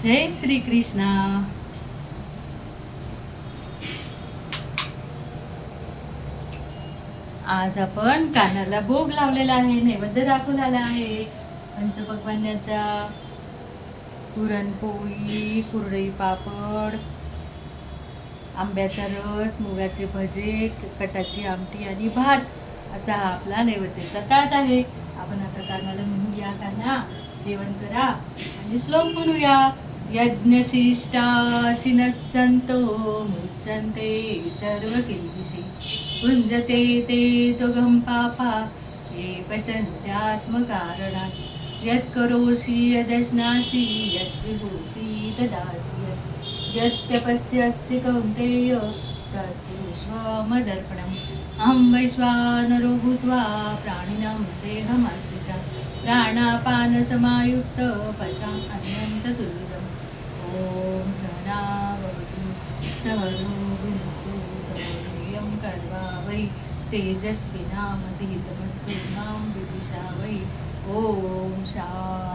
जय श्री कृष्णा. आज आपण कानाला भोग लावलेला आहे, नैवेद्य दाखवलेला आहे. पंचपक्वान्नाचा पुरणपोळी, कुरडई पापड, आंब्याचा रस, मुगाचे भजे, कटाची आमटी आणि भात असा हा आपला नैवेद्याचा ताट आहे. आपण आता कानाला म्हणूया, काना जेवण करा आणि श्लोक म्हणूया. यज्ञशिष्टाशिनः सन्तो मुच्यन्ते सर्वकिल्बिषि पुञ्जते ते दुःखं पापा ये पचन्त्यात्मकारणात् यत्करोषि यदश्नासि यज्जुहोषि ददासि यत्तपस्यसि कौन्तेय तत्कुरुष्व मदर्पणम्. अहं वैश्वानरो भूत्वा प्राणिनां देहमाश्रिता प्राणापानसमायुक्त पचाम्यन्नं चतुर्विधम्. ॐ सहना भवतु सहनो भुनक्तु सह वीर्यं कर्वावहै तेजस्विनामधीतमस्तु मा विद्विषावहै. ॐ शान्ति.